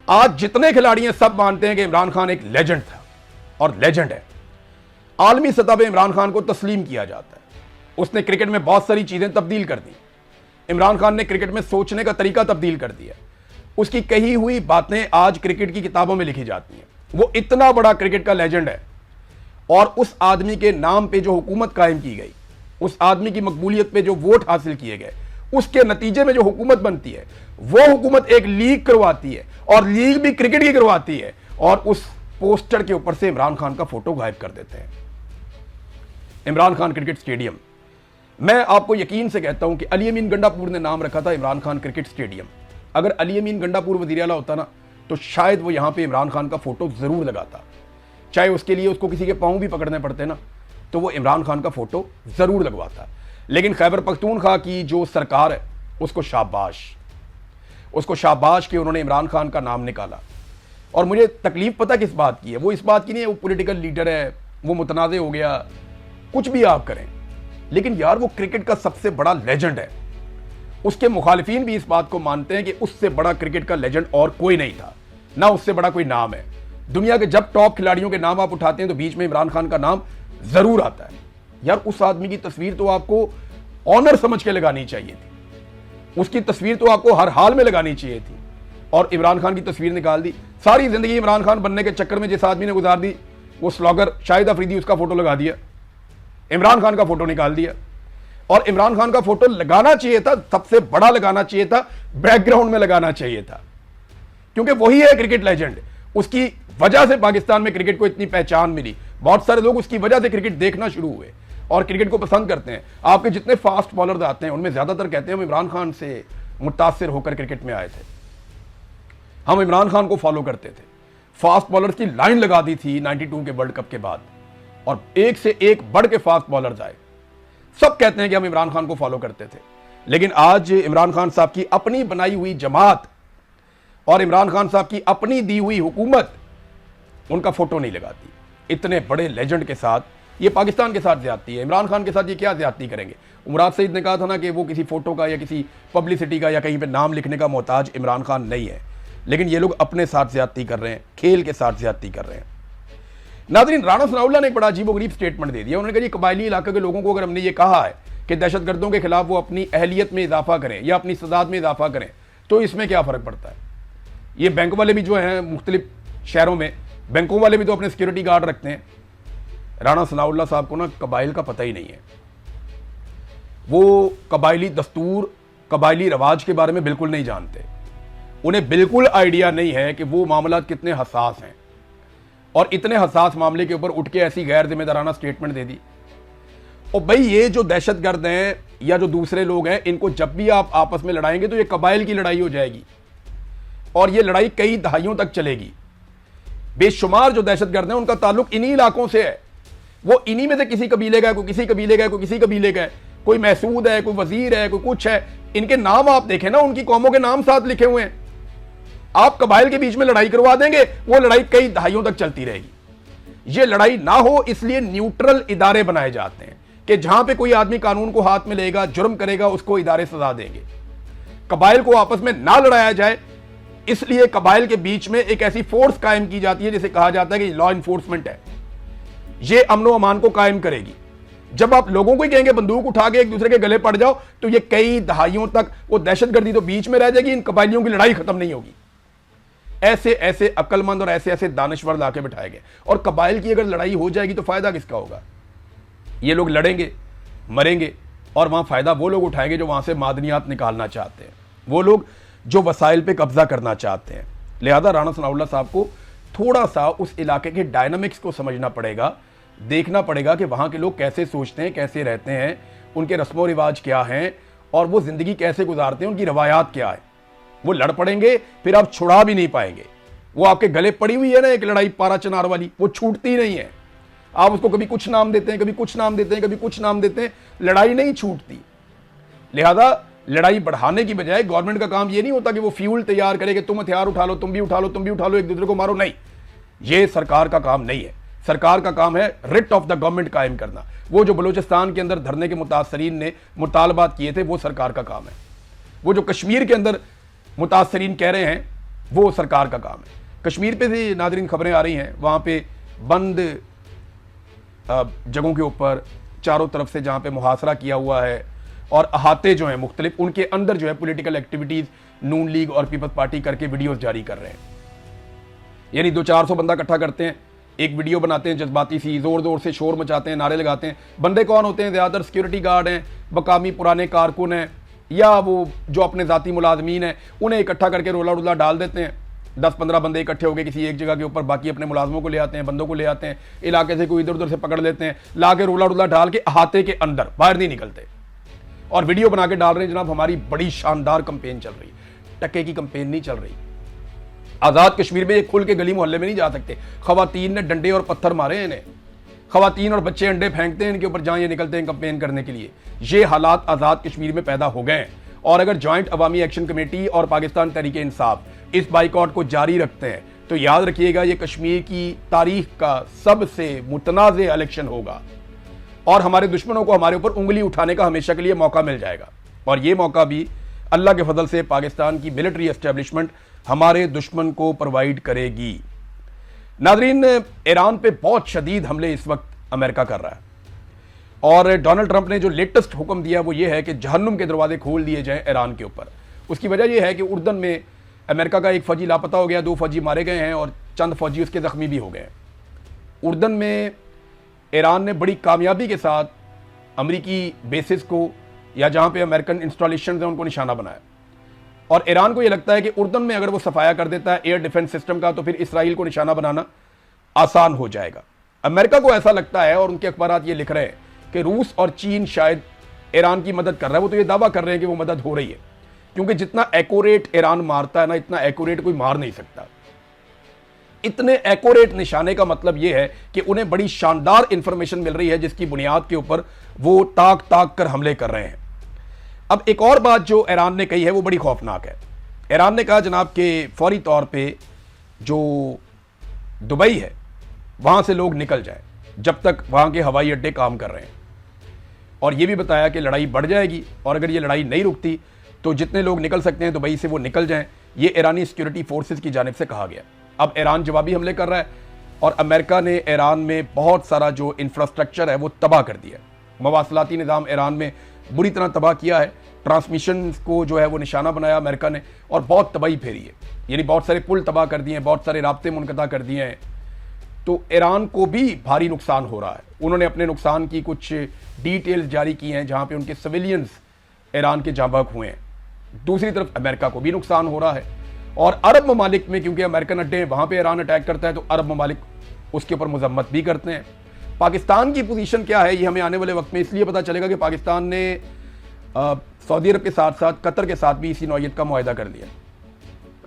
آج جتنے کھلاڑی ہیں سب مانتے ہیں کہ عمران خان ایک لیجنڈ تھا اور لیجنڈ ہے. عالمی سطح پہ عمران خان کو تسلیم کیا جاتا ہے. اس نے کرکٹ میں بہت ساری چیزیں تبدیل کر دی. عمران خان نے کرکٹ میں سوچنے کا طریقہ تبدیل کر دیا. اس کی کہی ہوئی باتیں آج کرکٹ کی کتابوں میں لکھی جاتی ہیں. وہ اتنا بڑا کرکٹ کا لیجنڈ ہے اور اس آدمی کے نام پہ جو حکومت قائم کی گئی, اس آدمی کی مقبولیت پہ جو ووٹ حاصل کیے گئے, اس کے نتیجے میں جو حکومت بنتی ہے, وہ حکومت ایک لیگ کرواتی ہے اور لیگ بھی کرکٹ کی کرواتی ہے اور اس پوسٹر کے اوپر سے عمران خان کا فوٹو غائب کر دیتے ہیں. عمران خان کرکٹ سٹیڈیم, میں آپ کو یقین سے کہتا ہوں کہ علی امین گنڈا پور نے نام رکھا تھا عمران خان کرکٹ سٹیڈیم. اگر علی امین گنڈا پور وزیر اعلیٰ ہوتا نا تو شاید وہ یہاں پہ عمران خان کا فوٹو ضرور لگاتا. چاہے اس کے لیے اس کو کسی کے پاؤں بھی پکڑنے پڑتے نا تو وہ عمران خان کا فوٹو ضرور لگواتا. لیکن خیبر پختونخوا کی جو سرکار ہے اس کو شاباش کہ انہوں نے عمران خان کا نام نکالا. اور مجھے تکلیف پتہ کس بات کی ہے, وہ اس بات کی نہیں ہے وہ پولیٹیکل لیڈر ہے, وہ متنازع ہو گیا, کچھ بھی آپ کریں, لیکن یار وہ کرکٹ کا سب سے بڑا لیجنڈ ہے. اس کے مخالفین بھی اس بات کو مانتے ہیں کہ اس سے بڑا کرکٹ کا لیجنڈ اور کوئی نہیں تھا, نہ اس سے بڑا کوئی نام ہے. دنیا کے جب ٹاپ کھلاڑیوں کے نام آپ اٹھاتے ہیں تو بیچ میں عمران خان کا نام ضرور آتا ہے. یار اس آدمی کی تصویر تو آپ کو آنر سمجھ کے لگانی چاہیے تھی, اس کی تصویر تو آپ کو ہر حال میں لگانی چاہیے تھی, اور عمران خان کی تصویر نکال دی. ساری زندگی عمران خان بننے کے چکر میں جس آدمی نے گزار دی, وہ سلاگر شاہد افریدی, اس کا فوٹو لگا دیا, عمران خان کا فوٹو نکال دیا. اور عمران خان کا فوٹو لگانا چاہیے تھا, سب سے بڑا لگانا چاہیے تھا, بیک گراؤنڈ میں لگانا چاہیے تھا, کیونکہ وہی ہے کرکٹ لیجنڈ. اس کی وجہ سے پاکستان میں کرکٹ کو اتنی پہچان ملی. بہت سارے لوگ اس کی وجہ سے کرکٹ دیکھنا شروع ہوئے اور کرکٹ کو پسند کرتے ہیں. آپ کے جتنے فاسٹ بالرز آتے ہیں ان میں زیادہ تر کہتے ہیں ہم عمران خان سے متاثر ہو کر کرکٹ میں آئے تھے, ہم عمران خان کو فالو کرتے تھے. فاسٹ بالرز کی لائن لگا دی تھی 92 کے ورلڈ کپ کے بعد, اور ایک سے ایک بڑھ کے فاسٹ بالرز آئے. سب کہتے ہیں کہ ہم عمران خان کو فالو کرتے تھے, لیکن آج عمران خان صاحب کی اپنی بنائی ہوئی جماعت اور عمران خان صاحب کی اپنی دی ہوئی حکومت ان کا فوٹو نہیں لگاتی. اتنے بڑے لیجنڈ کے ساتھ یہ پاکستان کے ساتھ زیادتی ہے, عمران خان کے ساتھ یہ کیا زیادتی کریں گے؟ مراد سعید نے کہا تھا نا کہ وہ کسی فوٹو کا یا کسی پبلسٹی کا یا کہیں پہ نام لکھنے کا محتاج عمران خان نہیں ہے, لیکن یہ لوگ اپنے ساتھ زیادتی کر رہے ہیں, کھیل کے ساتھ زیادتی کر رہے ہیں. ناظرین, رانا ثناء اللہ نے ایک بڑا عجیب و غریب سٹیٹمنٹ دے دیا. انہوں نے کہا یہ قبائلی علاقے کے لوگوں کو اگر ہم نے یہ کہا ہے کہ دہشت گردوں کے خلاف وہ اپنی اہلیت میں اضافہ کریں یا اپنی سزاد میں اضافہ کریں تو اس میں کیا فرق پڑتا ہے؟ یہ بینک والے بھی جو ہیں مختلف شہروں میں, بینکوں والے بھی تو اپنے سیکیورٹی گارڈ رکھتے ہیں. رانا ثناء اللہ صاحب کو نا قبائل کا پتہ ہی نہیں ہے. وہ قبائلی دستور, قبائلی رواج کے بارے میں بالکل نہیں جانتے. انہیں بالکل آئیڈیا نہیں ہے کہ وہ معاملات کتنے حساس ہیں, اور اتنے حساس معاملے کے اوپر اٹھ کے ایسی غیر ذمہ دارانہ سٹیٹمنٹ دے دی. اور بھائی یہ جو دہشت گرد ہیں یا جو دوسرے لوگ ہیں, ان کو جب بھی آپ آپس میں لڑائیں گے تو یہ قبائل کی لڑائی ہو جائے گی, اور یہ لڑائی کئی دہائیوں تک چلے گی. بے شمار جو دہشت گرد ہیں ان کا تعلق انہی علاقوں سے ہے. وہ انہی میں سے کسی قبیلے کا ہے, کوئی کسی قبیلے کا ہے, کوئی کسی قبیلے کا ہے, کوئی محسود ہے, کوئی وزیر ہے, کوئی کچھ ہے. ان کے نام آپ دیکھیں نا, ان کی قوموں کے نام ساتھ لکھے ہوئے ہیں. آپ قبائل کے بیچ میں لڑائی کروا دیں گے, وہ لڑائی کئی دہائیوں تک چلتی رہے گی. یہ لڑائی نہ ہو اس لیے نیوٹرل ادارے بنائے جاتے ہیں کہ جہاں پہ کوئی آدمی قانون کو ہاتھ میں لے گا, جرم کرے گا, اس کو ادارے سزا دیں گے. قبائل کو آپس میں نہ لڑایا جائے, اس لیے قبائل کے بیچ میں ایک ایسی فورس قائم کی جاتی ہے جسے کہا جاتا ہے کہ لا انفورسمنٹ ہے. یہ امن و امان کو قائم کرے گی. جب آپ لوگوں کو ہی کہیں گے بندوق اٹھا کے ایک دوسرے کے گلے پڑ جاؤ تو یہ کئی دہائیوں تک وہ دہشت گردی تو بیچ میں رہ جائے گی, ان قبائلیوں کی لڑائی ختم نہیں ہوگی. ایسے ایسے عقل مند اور ایسے ایسے دانشور لا کے بٹھائے گئے. اور قبائل کی اگر لڑائی ہو جائے گی تو فائدہ کس کا ہوگا؟ یہ لوگ لڑیں گے, مریں گے, اور وہاں فائدہ وہ لوگ اٹھائیں گے جو وہاں سے معدنیات نکالنا چاہتے ہیں, وہ لوگ جو وسائل پہ قبضہ کرنا چاہتے ہیں. لہذا رانا ثناء اللہ صاحب کو تھوڑا سا اس علاقے کے ڈائنامکس کو سمجھنا پڑے گا, دیکھنا پڑے گا کہ وہاں کے لوگ کیسے سوچتے ہیں, کیسے رہتے ہیں, ان کے رسم و رواج کیا ہیں, اور وہ زندگی کیسے گزارتے ہیں, ان کی روایات کیا ہے. وہ لڑ پڑیں گے پھر آپ چھڑا بھی نہیں پائیں گے. وہ آپ کے گلے پڑی ہوئی ہے نا ایک لڑائی پارا چنار والی, وہ چھوٹتی نہیں ہے. آپ اس کو کبھی کچھ نام دیتے ہیں, کبھی کچھ نام دیتے ہیں, کبھی کچھ نام دیتے ہیں, لڑائی نہیں چھوٹتی. لہذا لڑائی بڑھانے کی بجائے گورنمنٹ کا کام یہ نہیں ہوتا کہ وہ فیول تیار کرے کہ تم ہتھیار اٹھا لو, تم بھی اٹھا لو, تم بھی اٹھا لو, ایک دوسرے کو مارو. نہیں, یہ سرکار کا کام نہیں ہے. سرکار کا کام ہے رٹ آف دا گورنمنٹ قائم کرنا. وہ جو بلوچستان کے اندر دھرنے کے متاثرین نے مطالبات کیے تھے وہ سرکار کا کام ہے. وہ جو کشمیر کے اندر متاثرین کہہ رہے ہیں وہ سرکار کا کام ہے. کشمیر پہ بھی ناظرین خبریں آ رہی ہیں, وہاں پہ بند جگہوں کے اوپر چاروں طرف سے جہاں پہ محاصرہ کیا ہوا ہے اور احاطے جو ہیں مختلف, ان کے اندر جو ہے پولیٹیکل ایکٹیویٹیز نون لیگ اور پیپلز پارٹی کر کے ویڈیوز جاری کر رہے ہیں. یعنی 200-400 بندہ اکٹھا کرتے ہیں, ایک ویڈیو بناتے ہیں جذباتی سی, زور زور سے شور مچاتے ہیں, نعرے لگاتے ہیں. بندے کون ہوتے ہیں؟ زیادہ تر سیکیورٹی گارڈ ہیں, مقامی پرانے کارکن ہیں, یا وہ جو اپنے ذاتی ملازمین ہیں, انہیں اکٹھا کر کے رولا ڈال دیتے ہیں. 10-15 بندے اکٹھے ہو کے کسی ایک جگہ کے اوپر, باقی اپنے ملازموں کو لے آتے ہیں, بندوں کو لے آتے ہیں, علاقے سے کوئی ادھر ادھر سے پکڑ لیتے ہیں, لا کے رولا ڈال کے احاطے کے اندر باہر نہیں نکلتے, اور ویڈیو بنا کے ڈال رہے ہیں جناب ہماری بڑی شاندار کمپین چل رہی ہے. ٹکے کی کمپین نہیں چل رہی. آزاد کشمیر میں یہ کھل کے گلی محلے میں نہیں جا سکتے. خواتین نے ڈنڈے اور پتھر مارے ہیں انہیں, خواتین اور بچے انڈے پھینکتے ہیں ان کے اوپر جہاں یہ نکلتے ہیں کمپین کرنے کے لیے. یہ حالات آزاد کشمیر میں پیدا ہو گئے ہیں, اور اگر جوائنٹ عوامی ایکشن کمیٹی اور پاکستان تحریک انصاف اس بائیکاٹ کو جاری رکھتے ہیں تو یاد رکھیے گا یہ کشمیر کی تاریخ کا سب سے متنازع الیکشن ہوگا, اور ہمارے دشمنوں کو ہمارے اوپر انگلی اٹھانے کا ہمیشہ کے لیے موقع مل جائے گا. اور یہ موقع بھی اللہ کے فضل سے پاکستان کی ملٹری اسٹیبلشمنٹ ہمارے دشمن کو پرووائڈ کرے گی. ناظرین, ایران پہ بہت شدید حملے اس وقت امریکہ کر رہا ہے, اور ڈونلڈ ٹرمپ نے جو لیٹسٹ حکم دیا وہ یہ ہے کہ جہنم کے دروازے کھول دیے جائیں ایران کے اوپر. اس کی وجہ یہ ہے کہ اردن میں امریکہ کا ایک فوجی لاپتہ ہو گیا, 2 فوجی مارے گئے ہیں اور چند فوجی اس کے زخمی بھی ہو گئے ہیں. اردن میں ایران نے بڑی کامیابی کے ساتھ امریکی بیسز کو, یا جہاں پہ امریکن انسٹالیشنز ہیں, ان کو نشانہ بنایا, اور ایران کو یہ لگتا ہے کہ اردن میں اگر وہ صفایا کر دیتا ہے ایئر ڈیفنس سسٹم کا تو پھر اسرائیل کو نشانہ بنانا آسان ہو جائے گا. امریکہ کو ایسا لگتا ہے, اور ان کے اخبارات یہ لکھ رہے ہیں کہ روس اور چین شاید ایران کی مدد کر رہا ہے. وہ تو یہ دعویٰ کر رہے ہیں کہ وہ مدد ہو رہی ہے, کیونکہ جتنا ایکوریٹ ایران مارتا ہے نا, اتنا ایکوریٹ کوئی مار نہیں سکتا. اتنے ایکوریٹ نشانے کا مطلب یہ ہے کہ انہیں بڑی شاندار انفارمیشن مل رہی ہے جس کی بنیاد کے اوپر وہ تاک کر حملے کر رہے ہیں. اب ایک اور بات جو ایران نے کہی ہے وہ بڑی خوفناک ہے. ایران نے کہا جناب کہ فوری طور پہ جو دبئی ہے وہاں سے لوگ نکل جائیں جب تک وہاں کے ہوائی اڈے کام کر رہے ہیں, اور یہ بھی بتایا کہ لڑائی بڑھ جائے گی, اور اگر یہ لڑائی نہیں رکتی تو جتنے لوگ نکل سکتے ہیں دبئی سے وہ نکل جائیں. یہ ایرانی سیکیورٹی فورسز کی جانب سے کہا گیا. اب ایران جوابی حملے کر رہا ہے, اور امریکہ نے ایران میں بہت سارا جو انفراسٹرکچر ہے وہ تباہ کر دیا. مواصلاتی نظام ایران میں بری طرح تباہ کیا ہے, ٹرانسمیشنز کو جو ہے وہ نشانہ بنایا امریکہ نے, اور بہت تباہی پھیری ہے. یعنی بہت سارے پل تباہ کر دیے ہیں, بہت سارے رابطے منقطع کر دیے ہیں. تو ایران کو بھی بھاری نقصان ہو رہا ہے. انہوں نے اپنے نقصان کی کچھ ڈیٹیلز جاری کی ہیں جہاں پہ ان کے سویلینز ایران کے جاں بحق ہوئے ہیں. دوسری طرف امریکہ کو بھی نقصان ہو رہا ہے, اور عرب ممالک میں کیونکہ امریکن اڈے ہیں وہاں پہ ایران اٹیک کرتا ہے تو عرب ممالک اس کے اوپر مذمت بھی کرتے ہیں. پاکستان کی پوزیشن کیا ہے یہ ہمیں آنے والے وقت میں اس لیے پتہ چلے گا کہ پاکستان نے سعودی عرب کے ساتھ ساتھ قطر کے ساتھ بھی اسی نوعیت کا معاہدہ کر لیا.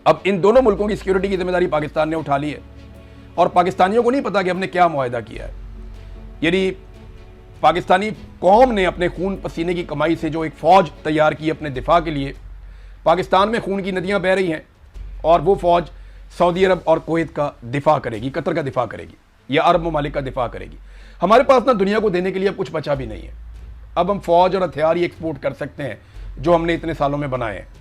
اب ان دونوں ملکوں کی سیکیورٹی کی ذمہ داری پاکستان نے اٹھا لی ہے, اور پاکستانیوں کو نہیں پتا کہ ہم نے کیا معاہدہ کیا ہے. یعنی پاکستانی قوم نے اپنے خون پسینے کی کمائی سے جو ایک فوج تیار کی اپنے دفاع کے لیے, پاکستان میں خون کی ندیاں بہہ رہی ہیں, اور وہ فوج سعودی عرب اور کویت کا دفاع کرے گی, قطر کا دفاع کرے گی, یا عرب ممالک کا دفاع کرے گی. ہمارے پاس نا دنیا کو دینے کے لیے اب کچھ بچا بھی نہیں ہے. اب ہم فوج اور ہتھیار ہی ایکسپورٹ کر سکتے ہیں جو ہم نے اتنے سالوں میں بنائے ہیں.